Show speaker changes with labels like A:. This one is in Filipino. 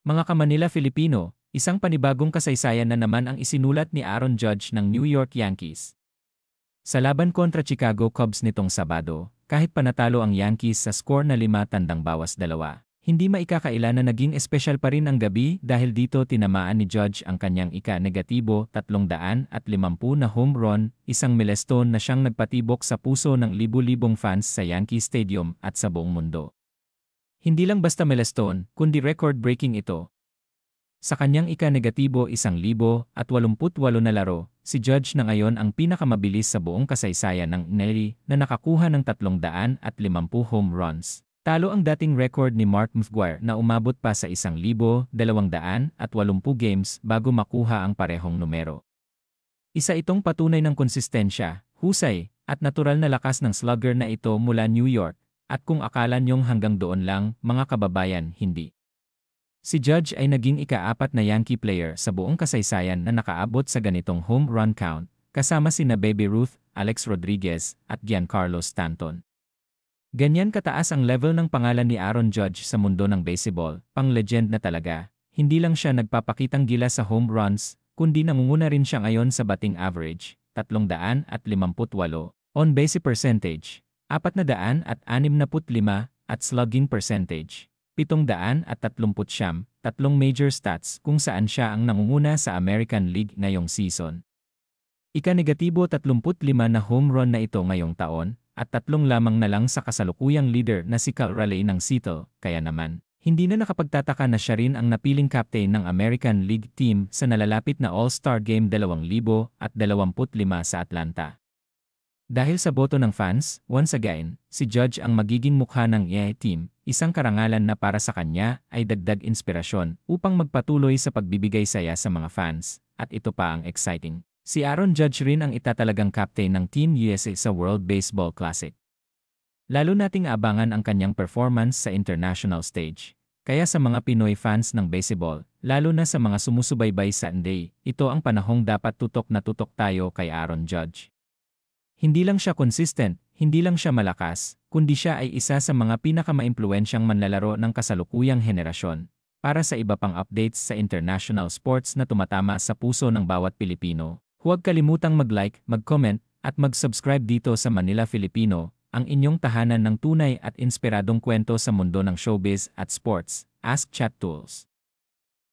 A: Mga ka-Manila Filipino, isang panibagong kasaysayan na naman ang isinulat ni Aaron Judge ng New York Yankees. Sa laban kontra Chicago Cubs nitong Sabado, kahit panatalo ang Yankees sa score na 5-2, hindi maikakaila na naging espesyal pa rin ang gabi dahil dito tinamaan ni Judge ang kanyang ika-negatibo 350 na home run, isang milestone na siyang nagpatibok sa puso ng libu-libong fans sa Yankee Stadium at sa buong mundo. Hindi lang basta milestone, kundi record-breaking ito. Sa kanyang ika-negatibo 1,088 na laro, si Judge na ngayon ang pinakamabilis sa buong kasaysayan ng MLB na nakakuha ng 350 home runs. Talo ang dating record ni Mark McGwire na umabot pa sa 1,280 games bago makuha ang parehong numero. Isa itong patunay ng konsistensya, husay, at natural na lakas ng slugger na ito mula New York. At kung akala niyong hanggang doon lang, mga kababayan, hindi. Si Judge ay naging ika-4 na Yankee player sa buong kasaysayan na nakaabot sa ganitong home run count, kasama sina Babe Ruth, Alex Rodriguez, at Giancarlo Stanton. Ganyan kataas ang level ng pangalan ni Aaron Judge sa mundo ng baseball, pang-legend na talaga. Hindi lang siya nagpapakitang gila sa home runs, kundi nangunguna rin siya ngayon sa batting average, 358, on-base percentage, 465, at slugging percentage, 739, tatlong major stats kung saan siya ang nangunguna sa American League ngayong season. Ika-negatibo 35 na home run na ito ngayong taon, at 3 lamang na lang sa kasalukuyang leader na si Cal Raleigh ng Seattle, kaya naman, hindi na nakapagtataka na siya rin ang napiling captain ng American League team sa nalalapit na All-Star Game 2025 sa Atlanta. Dahil sa boto ng fans, once again, si Judge ang magiging mukha ng team, isang karangalan na para sa kanya ay dagdag inspirasyon upang magpatuloy sa pagbibigay saya sa mga fans, at ito pa ang exciting. Si Aaron Judge rin ang itatalagang captain ng Team USA sa World Baseball Classic. Lalo nating abangan ang kanyang performance sa international stage. Kaya sa mga Pinoy fans ng baseball, lalo na sa mga sumusubaybay sa NBA, ito ang panahong dapat tutok na tutok tayo kay Aaron Judge. Hindi lang siya consistent, hindi lang siya malakas, kundi siya ay isa sa mga pinakamaimpluwensyang manlalaro ng kasalukuyang henerasyon. Para sa iba pang updates sa international sports na tumatama sa puso ng bawat Pilipino, huwag kalimutang mag-like, mag-comment, at mag-subscribe dito sa Manila Filipino, ang inyong tahanan ng tunay at inspiradong kwento sa mundo ng showbiz at sports. Ask Chat Tools.